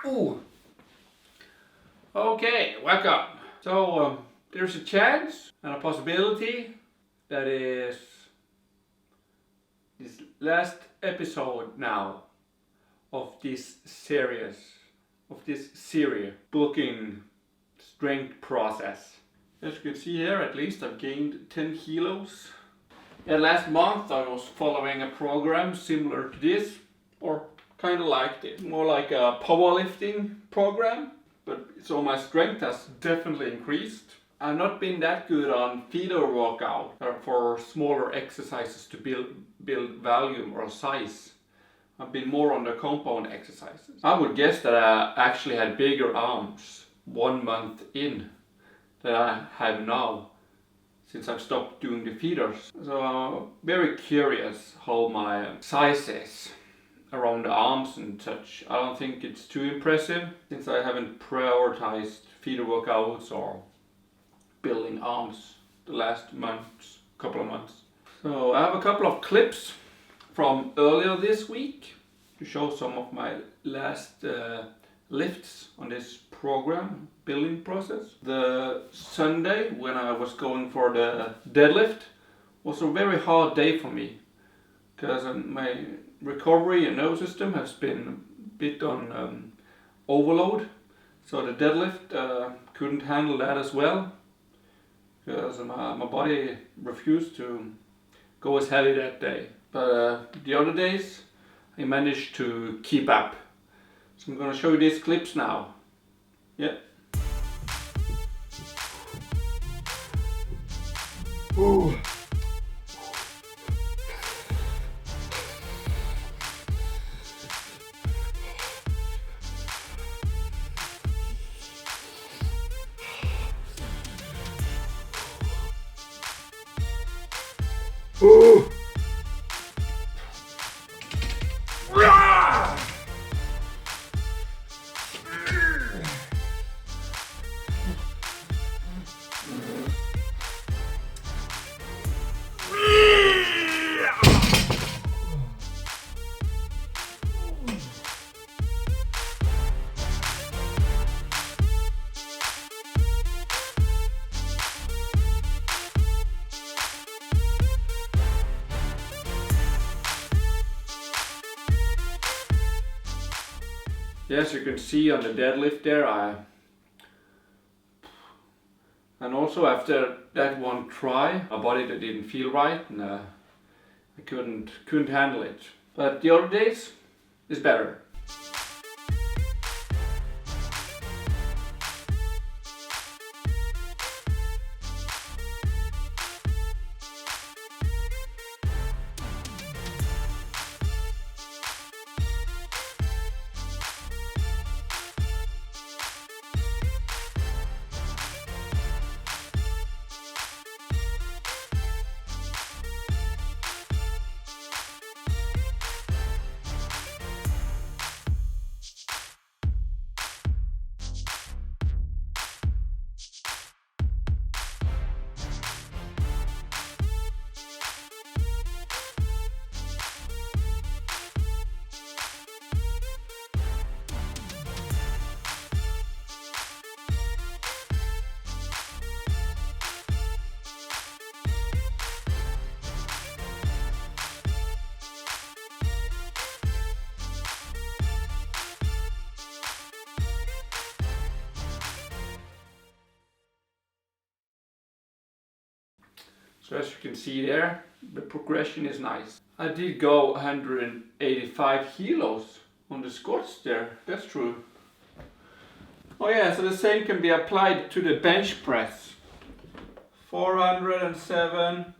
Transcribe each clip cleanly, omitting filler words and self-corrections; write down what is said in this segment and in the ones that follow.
Ooh. Okay, welcome. So there's a chance and a possibility that is this last episode now of this series, bulking strength process. As you can see here, at least I've gained 10 kilos. And last month I was following a program similar to this, or kind of like this, more like a powerlifting program. But so my strength has definitely increased. I've not been that good on feeder workout for smaller exercises to build volume or size. I've been more on the compound exercises. I would guess that I actually had bigger arms 1 month in than I have now, since I've stopped doing the feeders. So I'm very curious how my size is around the arms and such. I don't think it's too impressive, since I haven't prioritized feeder workouts or building arms the last couple of months. So I have a couple of clips from earlier this week to show some of my last lifts on this program building process. The Sunday when I was going for the deadlift was a very hard day for me, because my recovery and nervous system has been a bit on overload, so the deadlift couldn't handle that as well, because my body refused to go as heavy that day. But the other days I managed to keep up. So I'm gonna show you these clips now. Yeah. Ooh. Ooh. Yes, you can see on the deadlift there, and also after that one try, a body that didn't feel right, and I couldn't handle it. But the other days is better. So as you can see there, the progression is nice. I did go 185 kilos on the squats there, that's true. Oh yeah, so the same can be applied to the bench press. 407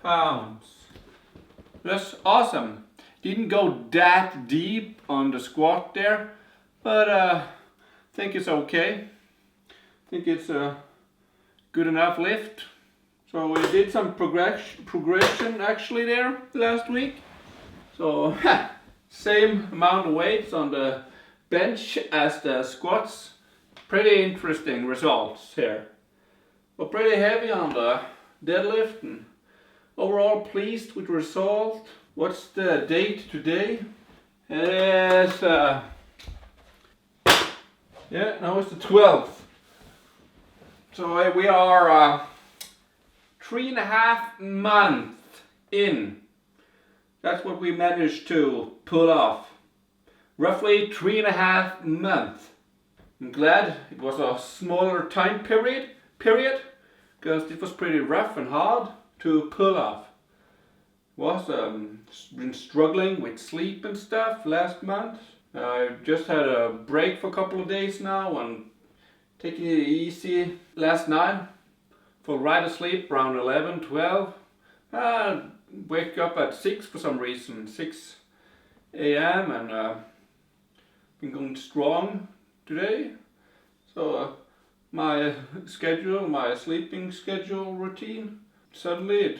pounds. That's awesome. Didn't go that deep on the squat there, but I think it's okay. I think it's a good enough lift. So we did some progression actually there last week. So same amount of weights on the bench as the squats. Pretty interesting results here. But pretty heavy on the deadlift, and overall pleased with the result. What's the date today? It is Yeah, now it's the 12th. So we are 3.5 months in. That's what we managed to pull off. Roughly 3.5 months. I'm glad it was a smaller time period because it was pretty rough and hard to pull off. Was been struggling with sleep and stuff last month. I just had a break for a couple of days now and taking it easy last night. Fall right asleep around 11, 12. Wake up at 6 for some reason, 6 a.m. and been going strong today. So my schedule, my sleeping schedule routine, suddenly it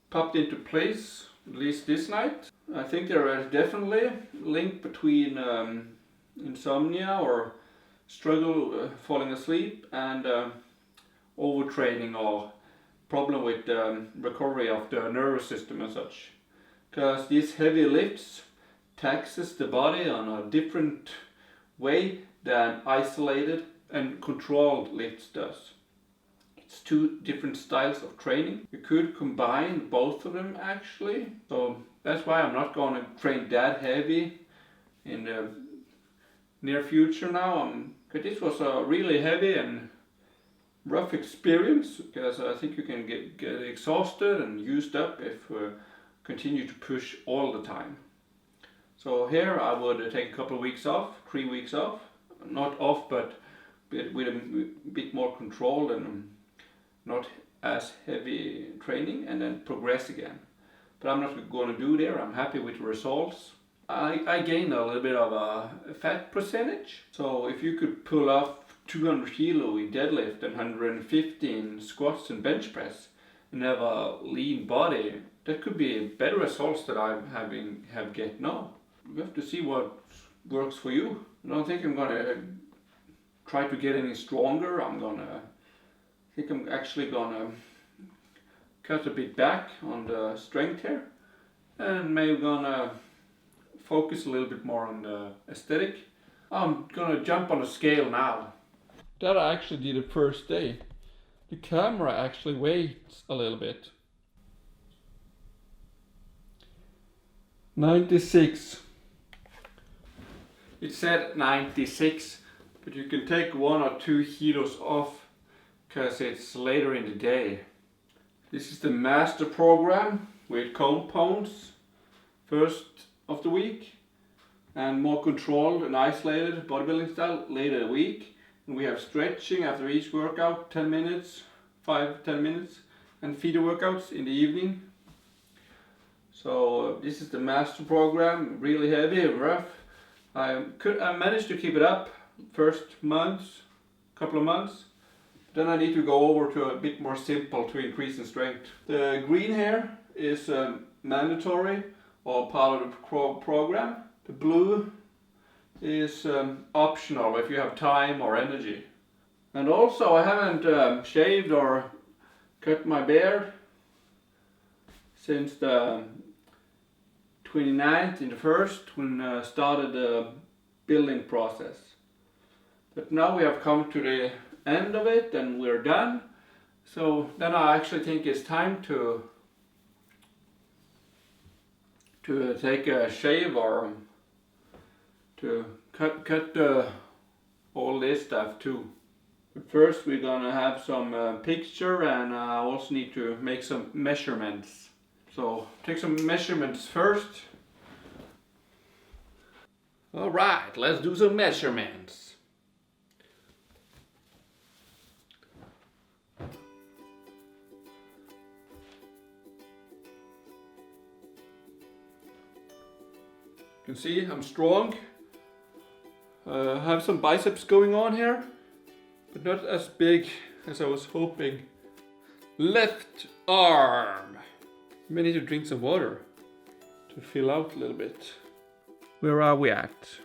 popped into place, at least this night. I think there is definitely a link between insomnia or struggle falling asleep and overtraining or problem with recovery of the nervous system and such. Because these heavy lifts taxes the body on a different way than isolated and controlled lifts does. It's two different styles of training. You could combine both of them actually. So that's why I'm not going to train that heavy in the near future now. Because this was a really heavy and rough experience, because I think you can get exhausted and used up if you continue to push all the time. So here I would take a couple of weeks off, 3 weeks off. Not off, but with a bit more control and not as heavy training, and then progress again. But I'm not going to do there. I'm happy with the results. I gained a little bit of a fat percentage. So if you could pull off 200 kilo in deadlift and 115 squats and bench press and have a lean body, that could be better results that I'm have get now. You have to see what works for you. I don't think I'm gonna try to get any stronger. I think I'm actually gonna cut a bit back on the strength here, and maybe gonna focus a little bit more on the aesthetic. I'm gonna jump on the scale now. That I actually did the first day. The camera actually waits a little bit. 96. It said 96, but you can take 1 or 2 kilos off because it's later in the day. This is the master program with compounds first of the week and more controlled and isolated bodybuilding style later in the week. And we have stretching after each workout, 10 minutes, 5-10 minutes, and feeder workouts in the evening. So this is the master program, really heavy and rough. I managed to keep it up first couple of months. Then I need to go over to a bit more simple to increase in strength. The green here is mandatory or part of the program. The blue is optional if you have time or energy. And also I haven't shaved or cut my beard since the 29th in the first when I started the building process. But now we have come to the end of it and we're done. So then I actually think it's time to take a shave or to cut all this stuff too. But first we're gonna have some picture, and I also need to make some measurements. So take some measurements first. Alright, let's do some measurements. You can see I'm strong. Have some biceps going on here, but not as big as I was hoping. Left arm. May need to drink some water to fill out a little bit. Where are we at?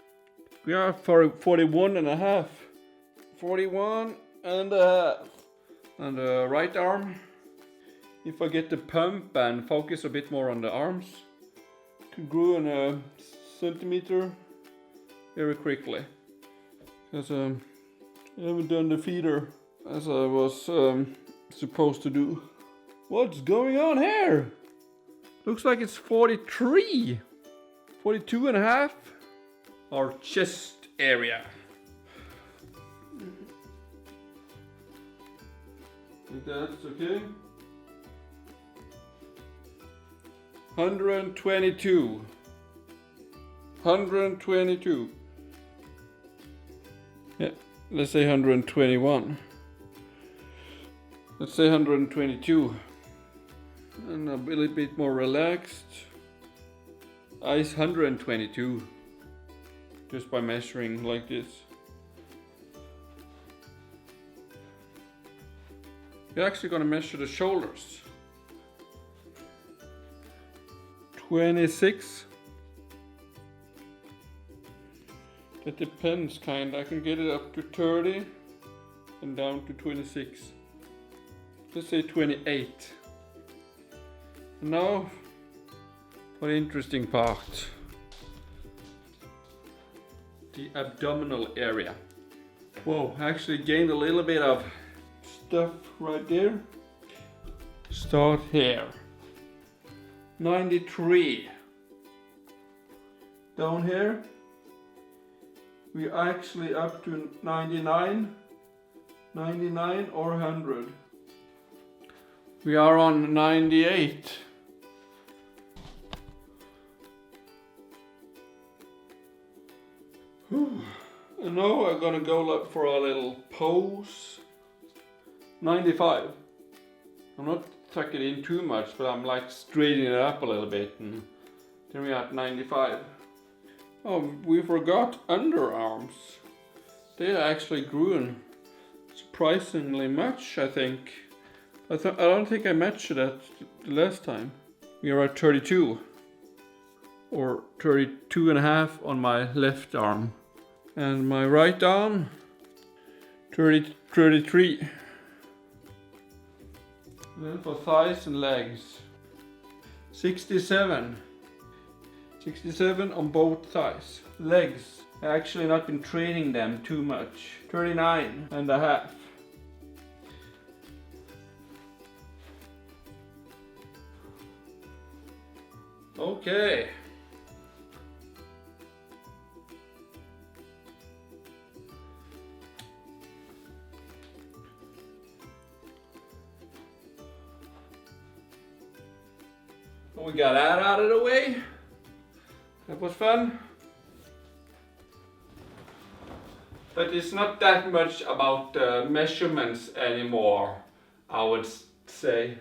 We are for 41 and a half. 41 and a half. And the right arm. If I get the pump and focus a bit more on the arms, could grow in a centimeter very quickly. because I haven't done the feeder as I was supposed to do. What's going on here? Looks like it's 43, 42 and a half. Our chest area. Think that's okay. 122. 122. Yeah, let's say 121. Let's say 122. And a little bit more relaxed. Ice 122. Just by measuring like this. You're actually going to measure the shoulders. 26. It depends kind. I can get it up to 30 and down to 26. Let's say 28. Now for the interesting part. The abdominal area. Whoa, I actually gained a little bit of stuff right there. Start here. 93. Down here. We're actually up to 99. 99 or 100. We are on 98. And now I'm gonna go for a little pose. 95. I'm not tucking it in too much, but I'm like straightening it up a little bit, and then we're at 95. Oh, we forgot underarms. They actually grew surprisingly much, I think. I don't think I measured that the last time. We are at 32. Or 32 and a half on my left arm. And my right arm, 33. And then for thighs and legs, 67. 67 on both thighs. Legs, I actually not been training them too much. 39 and a half. Okay. We got that out of the way. That was fun. But it's not that much about measurements anymore, I would say.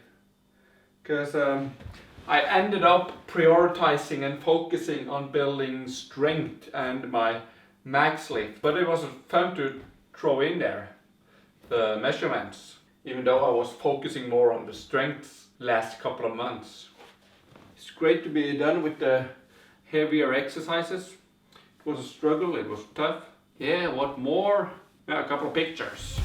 Because I ended up prioritizing and focusing on building strength and my max lift. But it was fun to throw in there the measurements, even though I was focusing more on the strength last couple of months. It's great to be done with the heavier exercises. It was a struggle, it was tough. Yeah, what more? Yeah, a couple of pictures.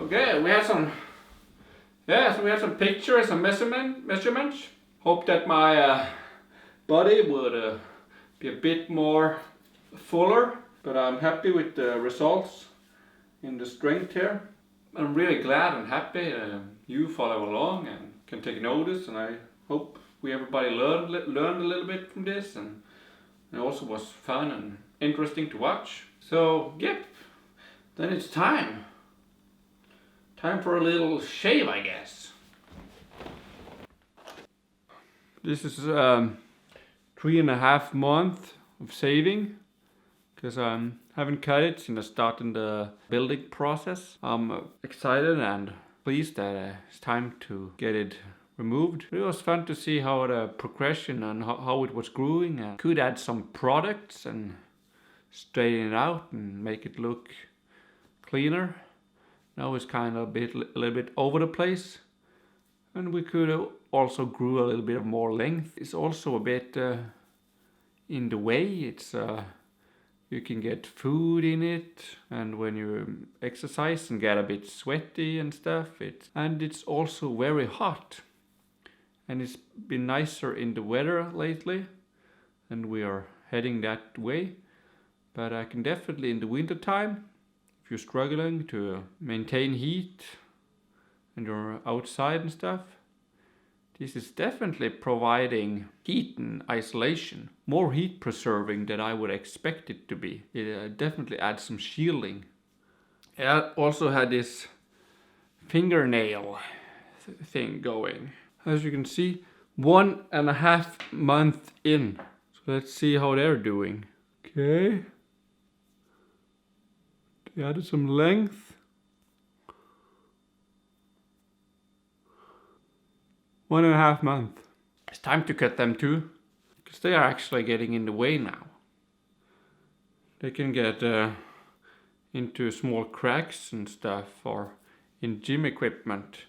Okay, we had some pictures and measurements. Hope that my body would be a bit more fuller, but I'm happy with the results in the strength here. I'm really glad and happy you follow along and can take notice, and I hope everybody learned a little bit from this, and it also was fun and interesting to watch. So yep, then it's time for a little shave, I guess. This is 3.5 months of saving, because I haven't cut it since I started the building process. I'm excited and pleased that it's time to get it removed. It was fun to see how the progression and how it was growing, and could add some products and straighten it out and make it look cleaner. Now it's kind of a little bit over the place, and we could also grew a little bit more length. It's also a bit in the way. It's you can get food in it, and when you exercise and get a bit sweaty and stuff, and it's also very hot, and it's been nicer in the weather lately, and we are heading that way. But I can definitely, in the winter time, if you're struggling to maintain heat and you're outside and stuff, this is definitely providing heat and isolation, more heat preserving than I would expect it to be. It definitely adds some shielding. I also had this fingernail thing going. As you can see, 1.5 months in. So let's see how they're doing. Okay. They added some length. 1.5 months. It's time to cut them too, because they are actually getting in the way now. They can get into small cracks and stuff, or in gym equipment,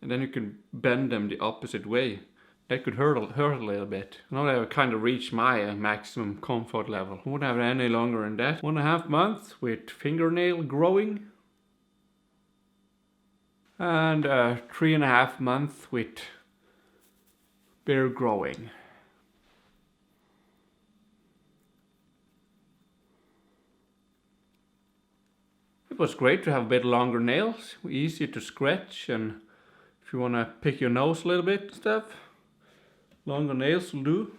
and then you can bend them the opposite way. That could hurt a little bit. Now I've kind of reached my maximum comfort level. I won't have it any longer than that. 1.5 months with fingernail growing, and 3.5 months with beard growing. It was great to have a bit longer nails, easier to scratch, and if you want to pick your nose a little bit and stuff, longer nails will do.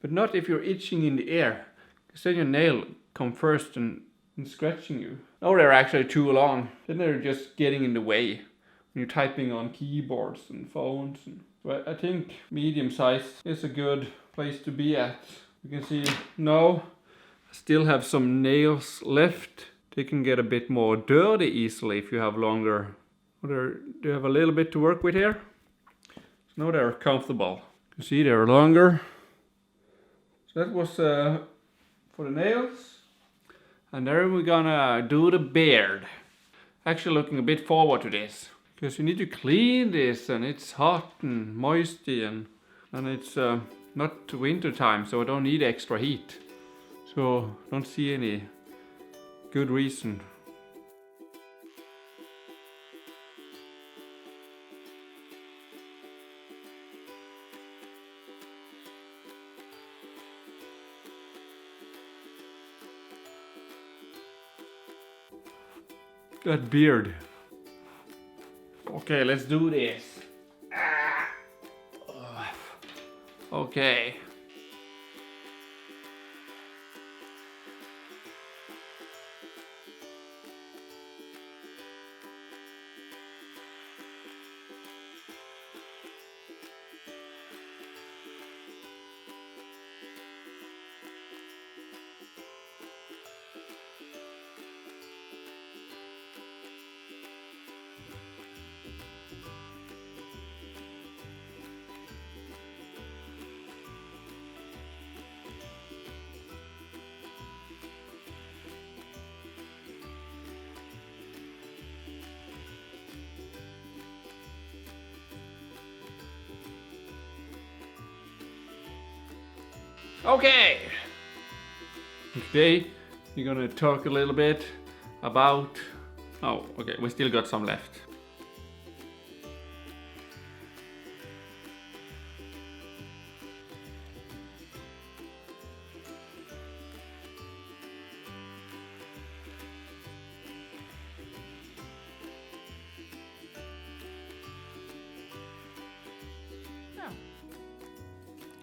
But not if you're itching in the air, because then your nail come first and scratching you. Now they're actually too long, then they're just getting in the way when you're typing on keyboards and phones. But I think medium size is a good place to be at. You can see now I still have some nails left. They can get a bit more dirty easily if you have longer. They have a little bit to work with here. So now they're comfortable. You can see they're longer. So that was for the nails. And then we're gonna do the beard. Actually looking a bit forward to this, because you need to clean this, and it's hot and moisty, and it's not winter time, so I don't need extra heat. So don't see any good reason. That beard. Okay, let's do this. Okay. Okay, today we're gonna talk a little bit about Oh, okay, we still got some left.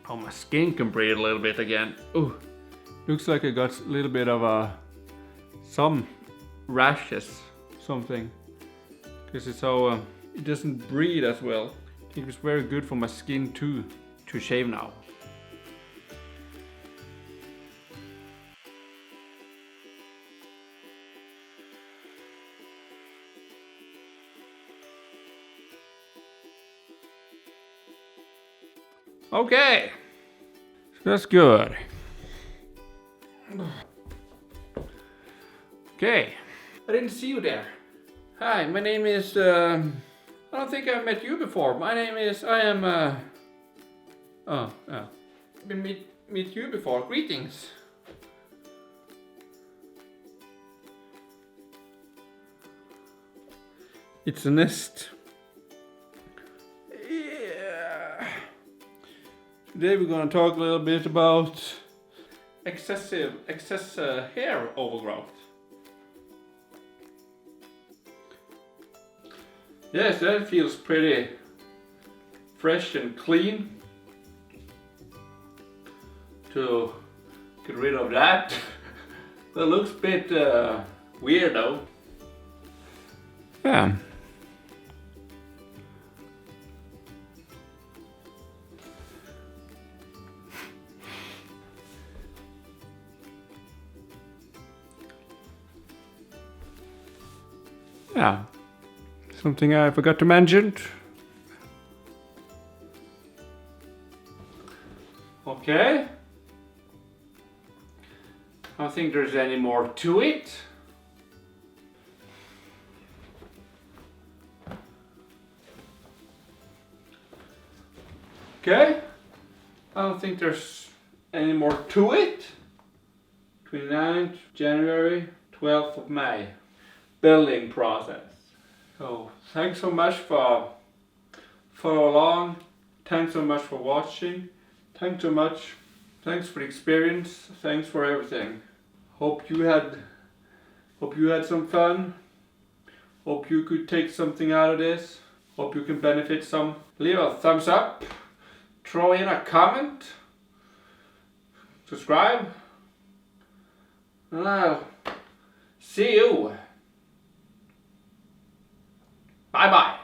Oh, my skin can breathe a little bit again. Ooh, looks like I got a little bit of some rashes, something. Because it's so, it doesn't breathe as well. I think it's very good for my skin too, to shave now. Okay, so that's good. Okay, I didn't see you there. Hi, my name is, I don't think I've met you before. My name is, been meet you before. Greetings. It's a nest. Yeah. Today we're gonna talk a little bit about excess hair overgrowth. Yes, that feels pretty fresh and clean. To get rid of that. That looks a bit weird though. Yeah. Yeah. Something I forgot to mention. Okay. I don't think there's any more to it. Okay. I don't think there's any more to it. 29th January, 12th of May. Building process. So thanks so much for along. Thanks so much for watching. Thanks so much. Thanks for the experience. Thanks for everything. Hope you had some fun. Hope you could take something out of this. Hope you can benefit some. Leave a thumbs up. Throw in a comment. Subscribe. And I'll see you. Bye bye.